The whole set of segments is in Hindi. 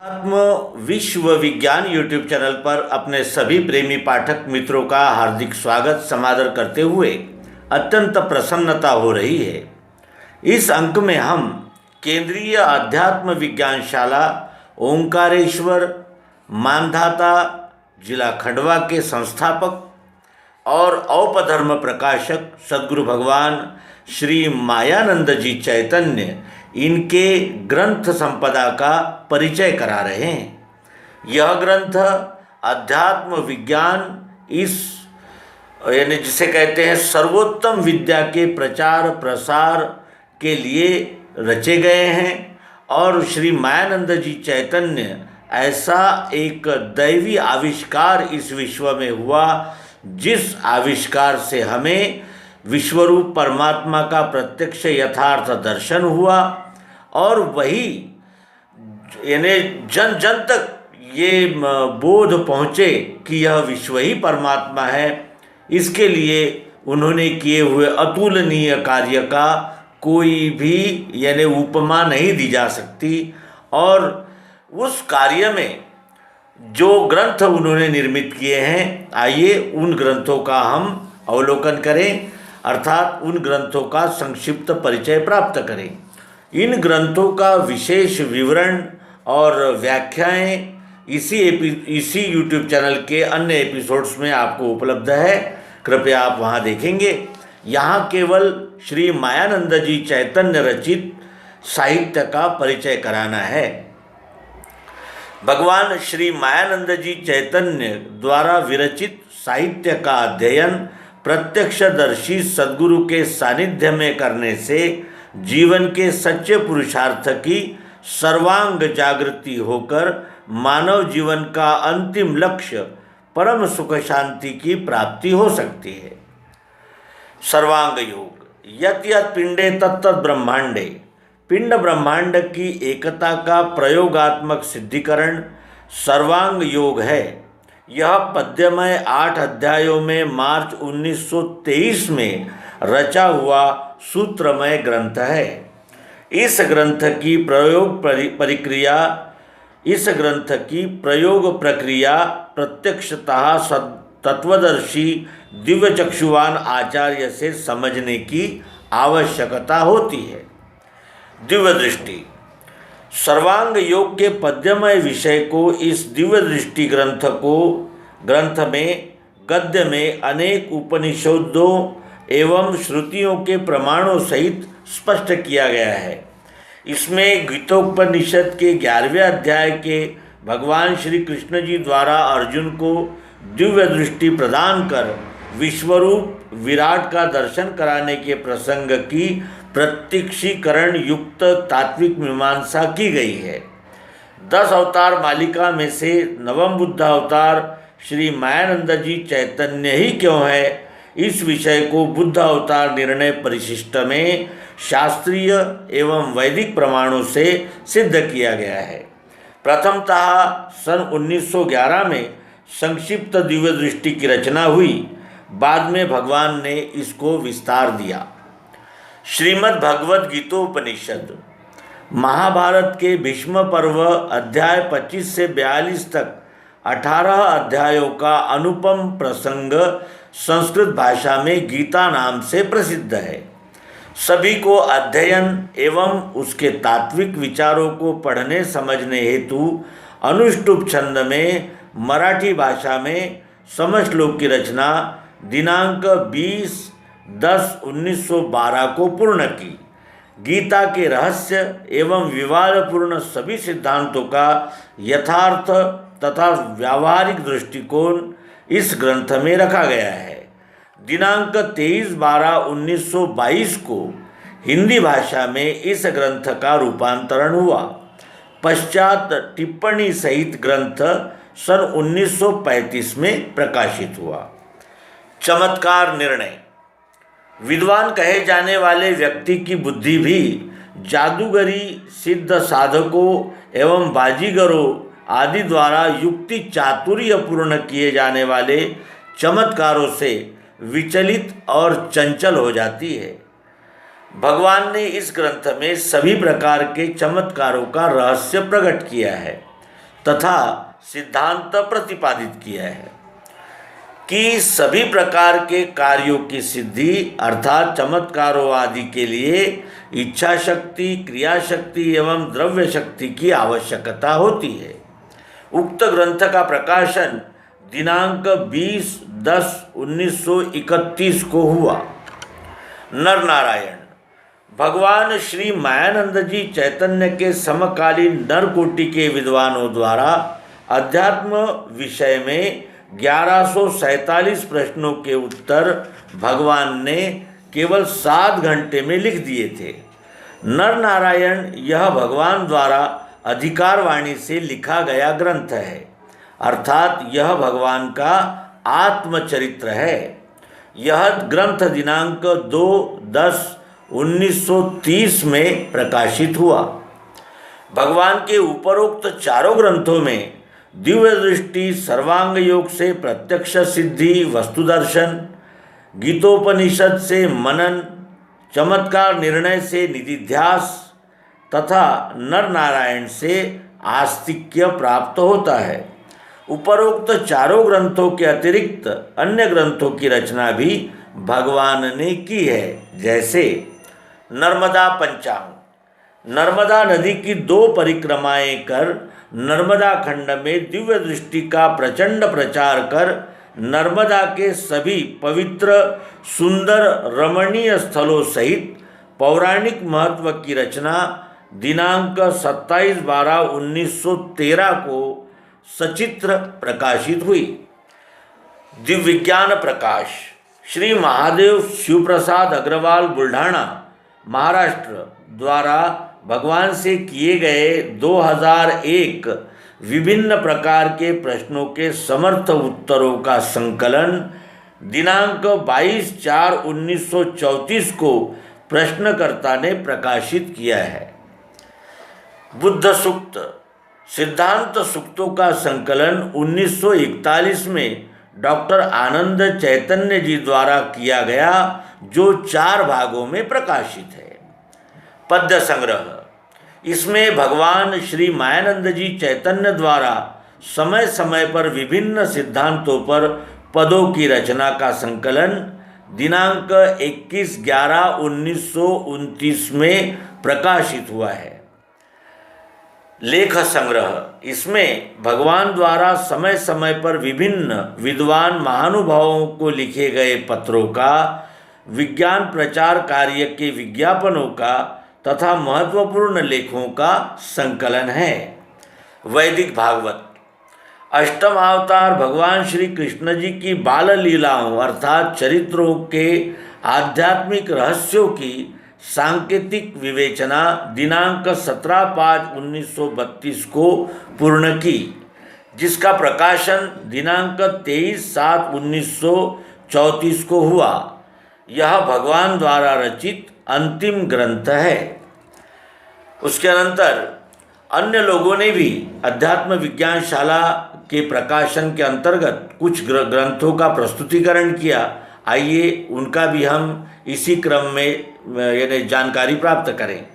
आत्म विश्व विज्ञान यूट्यूब चैनल पर अपने सभी प्रेमी पाठक मित्रों का हार्दिक स्वागत समादर करते हुए अत्यंत प्रसन्नता हो रही है। इस अंक में हम केंद्रीय अध्यात्म विज्ञानशाला ओंकारेश्वर मानधाता जिला खंडवा के संस्थापक और औपधर्म प्रकाशक सद्गुरु भगवान श्री मायानंद जी चैतन्य इनके ग्रंथ संपदा का परिचय करा रहे हैं। यह ग्रंथ अध्यात्म विज्ञान इस यानी जिसे कहते हैं सर्वोत्तम विद्या के प्रचार प्रसार के लिए रचे गए हैं और श्री मायानंद जी चैतन्य ऐसा एक दैवी आविष्कार इस विश्व में हुआ जिस आविष्कार से हमें विश्वरूप परमात्मा का प्रत्यक्ष यथार्थ दर्शन हुआ और वही यानी जन जन तक ये बोध पहुँचे कि यह विश्व ही परमात्मा है। इसके लिए उन्होंने किए हुए अतुलनीय कार्य का कोई भी यानी उपमा नहीं दी जा सकती और उस कार्य में जो ग्रंथ उन्होंने निर्मित किए हैं, आइए उन ग्रंथों का हम अवलोकन करें अर्थात उन ग्रंथों का संक्षिप्त परिचय प्राप्त करें। इन ग्रंथों का विशेष विवरण और व्याख्याएं इसी यूट्यूब चैनल के अन्य एपिसोड्स में आपको उपलब्ध है, कृपया आप वहां देखेंगे। यहाँ केवल श्री मायानंद जी चैतन्य रचित साहित्य का परिचय कराना है। भगवान श्री मायानंद जी चैतन्य द्वारा विरचित साहित्य का अध्ययन प्रत्यक्षदर्शी सद्गुरु के सानिध्य में करने से जीवन के सच्चे पुरुषार्थ की सर्वांग जागृति होकर मानव जीवन का अंतिम लक्ष्य परम सुख शांति की प्राप्ति हो सकती है। सर्वांग योग यत् यत् पिंडे तत्त ब्रह्मांडे, पिंड ब्रह्मांड की एकता का प्रयोगात्मक सिद्धिकरण सर्वांग योग है। यह पद्यमय 8 अध्यायों में मार्च 1923 में रचा हुआ सूत्रमय ग्रंथ है। इस ग्रंथ की प्रयोग प्रक्रिया प्रत्यक्षतः तत्वदर्शी दिव्य चक्षुवान आचार्य से समझने की आवश्यकता होती है। दिव्य दृष्टि सर्वांग योग के पद्यमय विषय को इस दिव्य दृष्टि ग्रंथ में गद्य में अनेक उपनिषदों एवं श्रुतियों के प्रमाणों सहित स्पष्ट किया गया है। इसमें गीतोपनिषद के 11वें अध्याय के भगवान श्री कृष्ण जी द्वारा अर्जुन को दिव्य दृष्टि प्रदान कर विश्वरूप विराट का दर्शन कराने के प्रसंग की प्रत्यक्षीकरण युक्त तात्विक मीमांसा की गई है। 10 अवतार मालिका में से नवम बुद्ध अवतार श्री मायानंद जी चैतन्य ही क्यों है, इस विषय को बुद्ध अवतार निर्णय परिशिष्ट में शास्त्रीय एवं वैदिक प्रमाणों से सिद्ध किया गया है। प्रथमतः सन 1911 में संक्षिप्त दिव्य दृष्टि की रचना हुई, बाद में भगवान ने इसको विस्तार दिया। श्रीमद् भगवद गीतोपनिषद महाभारत के भीष्म पर्व अध्याय 25 से 42 तक 18 अध्यायों का अनुपम प्रसंग संस्कृत भाषा में गीता नाम से प्रसिद्ध है। सभी को अध्ययन एवं उसके तात्विक विचारों को पढ़ने समझने हेतु अनुष्टुप छंद में मराठी भाषा में समश्लोक की रचना दिनांक 20/10/1912 को पूर्ण की। गीता के रहस्य एवं विवादपूर्ण सभी सिद्धांतों का यथार्थ तथा व्यावहारिक दृष्टिकोण इस ग्रंथ में रखा गया है। दिनांक 23/12/1922 को हिंदी भाषा में इस ग्रंथ का रूपांतरण हुआ। पश्चात टिप्पणी सहित ग्रंथ सन 1935 में प्रकाशित हुआ। चमत्कार निर्णय विद्वान कहे जाने वाले व्यक्ति की बुद्धि भी जादूगरी सिद्ध साधकों एवं बाजीगरों आदि द्वारा युक्ति चातुर्य पूर्ण किए जाने वाले चमत्कारों से विचलित और चंचल हो जाती है। भगवान ने इस ग्रंथ में सभी प्रकार के चमत्कारों का रहस्य प्रकट किया है। तथा सिद्धांत प्रतिपादित किया है कि सभी प्रकार के कार्यों की सिद्धि अर्थात चमत्कारों आदि के लिए इच्छा शक्ति, क्रिया शक्ति एवं द्रव्य शक्ति की आवश्यकता होती है। उक्त ग्रंथ का प्रकाशन दिनांक 20/10/1931 को हुआ। नर नारायण भगवान श्री मायानंद जी चैतन्य के समकालीन नर कोटि के विद्वानों द्वारा अध्यात्म विषय में 1147 प्रश्नों के उत्तर भगवान ने केवल 7 घंटे में लिख दिए थे। नर नारायण यह भगवान द्वारा अधिकारवाणी से लिखा गया ग्रंथ है, अर्थात यह भगवान का आत्मचरित्र है। यह ग्रंथ दिनांक 2/10/1930 में प्रकाशित हुआ। भगवान के उपरोक्त चारों ग्रंथों में दिव्य दृष्टि, सर्वांग योग से प्रत्यक्ष सिद्धि, वस्तुदर्शन, गीतोपनिषद से मनन, चमत्कार निर्णय से निधिध्यास तथा नर नारायण से आस्तिक्य प्राप्त होता है। उपरोक्त चारों ग्रंथों के अतिरिक्त अन्य ग्रंथों की रचना भी भगवान ने की है, जैसे नर्मदा पंचांग। नर्मदा नदी की 2 परिक्रमाएं कर नर्मदा खंड में दिव्य दृष्टि का प्रचंड प्रचार कर नर्मदा के सभी पवित्र, सुंदर, रमणीय स्थलों सहित पौराणिक महत्व की रचना दिनांक 27/12/1913 को सचित्र प्रकाशित हुई। दिव्य विज्ञान प्रकाश श्री महादेव शिवप्रसाद अग्रवाल बुल्ढाणा महाराष्ट्र द्वारा भगवान से किए गए 2001 विभिन्न प्रकार के प्रश्नों के समर्थ उत्तरों का संकलन दिनांक 22/4/1934 को प्रश्नकर्ता ने प्रकाशित किया है। बुद्ध सूक्त सिद्धांत सूक्तों का संकलन 1941 में डॉक्टर आनंद चैतन्य जी द्वारा किया गया, जो 4 भागों में प्रकाशित है। पद्य संग्रह इसमें भगवान श्री मायानंद जी चैतन्य द्वारा समय समय पर विभिन्न सिद्धांतों पर पदों की रचना का संकलन दिनांक 21/11/1929 में प्रकाशित हुआ है। लेख संग्रह इसमें भगवान द्वारा समय समय पर विभिन्न विद्वान महानुभावों को लिखे गए पत्रों का, विज्ञान प्रचार कार्य के विज्ञापनों का तथा महत्वपूर्ण लेखों का संकलन है। वैदिक भागवत अष्टम अवतार भगवान श्री कृष्ण जी की बाल लीलाओं अर्थात चरित्रों के आध्यात्मिक रहस्यों की सांकेतिक विवेचना दिनांक 17/5/1932 को पूर्ण की, जिसका प्रकाशन दिनांक 23/7/1934 को हुआ। यह भगवान द्वारा रचित अंतिम ग्रंथ है। उसके अनंतर अन्य लोगों ने भी अध्यात्म विज्ञान शाला के प्रकाशन के अंतर्गत कुछ ग्रंथों का प्रस्तुतिकरण किया। आइए उनका भी हम इसी क्रम में यानी जानकारी प्राप्त करें।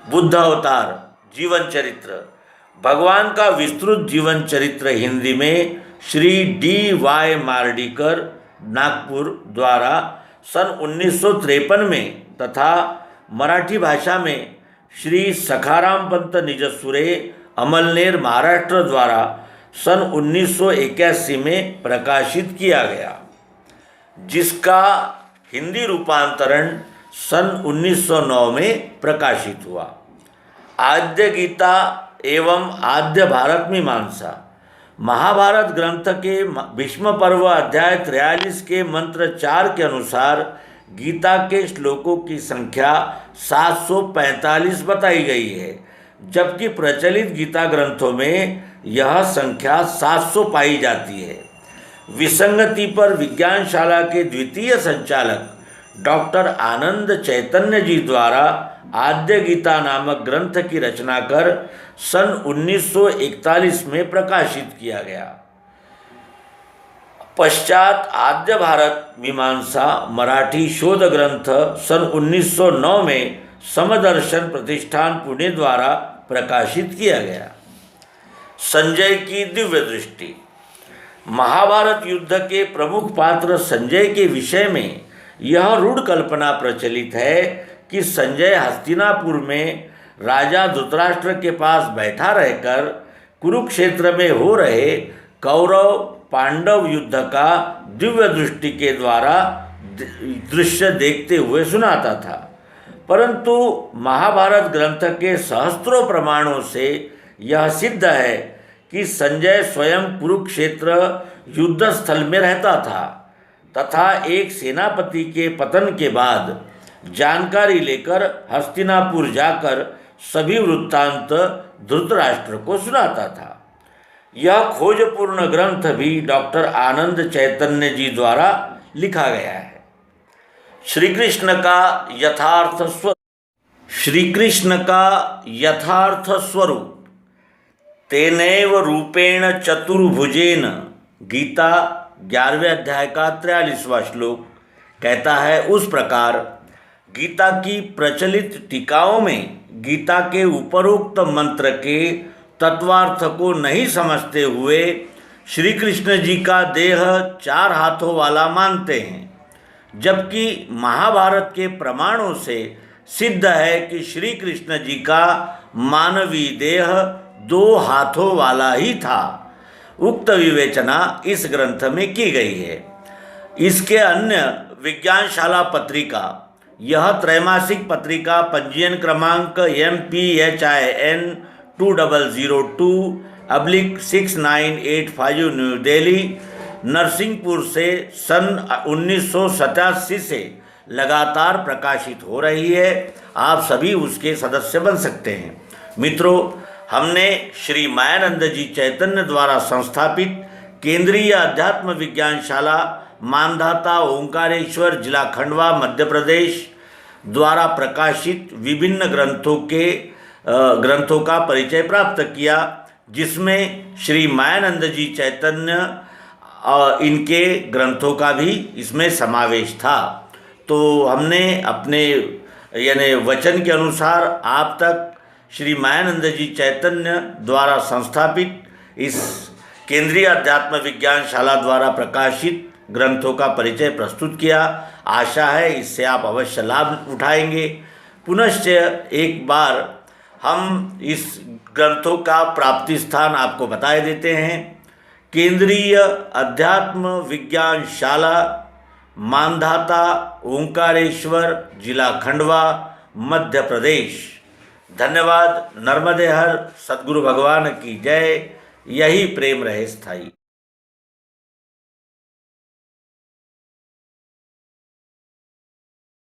बुद्ध अवतार जीवन चरित्र भगवान का विस्तृत जीवन चरित्र हिंदी में श्री D.Y. मार्डीकर नागपुर द्वारा सन 1953 में तथा मराठी भाषा में श्री सखाराम पंत निजसुरे अमलनेर महाराष्ट्र द्वारा सन 1981 में प्रकाशित किया गया, जिसका हिंदी रूपांतरण सन 1909 में प्रकाशित हुआ। आद्य गीता एवं आद्य भारत मीमांसा महाभारत ग्रंथ के भीष्म पर्व अध्याय 43 के मंत्र 4 के अनुसार गीता के श्लोकों की संख्या 745 बताई गई है, जबकि प्रचलित गीता ग्रंथों में यह संख्या 700 पाई जाती है। विसंगति पर विज्ञानशाला के द्वितीय संचालक डॉक्टर आनंद चैतन्य जी द्वारा आद्य गीता नामक ग्रंथ की रचना कर सन 1941 में प्रकाशित किया गया। पश्चात आद्य भारत मीमांसा मराठी शोध ग्रंथ सन 1909 में समदर्शन प्रतिष्ठान पुणे द्वारा प्रकाशित किया गया। संजय की दिव्य दृष्टि। महाभारत युद्ध के प्रमुख पात्र संजय के विषय में यह रूढ़ कल्पना प्रचलित है कि संजय हस्तिनापुर में राजा धृतराष्ट्र के पास बैठा रहकर कुरुक्षेत्र में हो रहे कौरव पांडव युद्ध का दिव्य दृष्टि के द्वारा दृश्य देखते हुए सुनाता था। परंतु महाभारत ग्रंथ के सहस्त्रों प्रमाणों से यह सिद्ध है कि संजय स्वयं कुरुक्षेत्र युद्ध स्थल में रहता था तथा एक सेनापति के पतन के बाद जानकारी लेकर हस्तिनापुर जाकर सभी वृत्तांत धृतराष्ट्र को सुनाता था। यह खोजपूर्ण ग्रंथ भी डॉक्टर आनंद चैतन्य जी द्वारा लिखा गया है। श्री कृष्ण का यथार्थ स्वरूप तेनैव रूपेण चतुर्भुजेन, गीता 11वें अध्याय का 43वां श्लोक कहता है, उस प्रकार गीता की प्रचलित टीकाओं में गीता के उपरोक्त मंत्र के तत्वार्थ को नहीं समझते हुए श्री कृष्ण जी का देह 4 हाथों वाला मानते हैं, जबकि महाभारत के प्रमाणों से सिद्ध है कि श्री कृष्ण जी का मानवीय देह 2 हाथों वाला ही था। उक्त विवेचना इस ग्रंथ में की गई है। इसके अन्य विज्ञानशाला पत्रिका, यह त्रैमासिक पत्रिका पंजीयन क्रमांक MPHIN 2002/6985 न्यू दिल्ली नरसिंहपुर से सन 1987 से लगातार प्रकाशित हो रही है। आप सभी उसके सदस्य बन सकते हैं। मित्रों, हमने श्री मायानंद जी चैतन्य द्वारा संस्थापित केंद्रीय अध्यात्म विज्ञानशाला मानधाता ओंकारेश्वर, जिला खंडवा, मध्य प्रदेश द्वारा प्रकाशित विभिन्न ग्रंथों का परिचय प्राप्त किया, जिसमें श्री मायानंद जी चैतन्य इनके ग्रंथों का भी इसमें समावेश था। तो हमने अपने यानी वचन के अनुसार आप तक श्री मायानंद जी चैतन्य द्वारा संस्थापित इस केंद्रीय अध्यात्म विज्ञानशाला द्वारा प्रकाशित ग्रंथों का परिचय प्रस्तुत किया। आशा है इससे आप अवश्य लाभ उठाएंगे। पुनश्च एक बार हम इस ग्रंथों का प्राप्ति स्थान आपको बता देते हैं। केंद्रीय अध्यात्म विज्ञानशाला, मानधाता ओंकारेश्वर, जिला खंडवा, मध्य प्रदेश। धन्यवाद। नर्मदे हर। सद्गुरु भगवान की जय। यही प्रेम रहे स्थायी।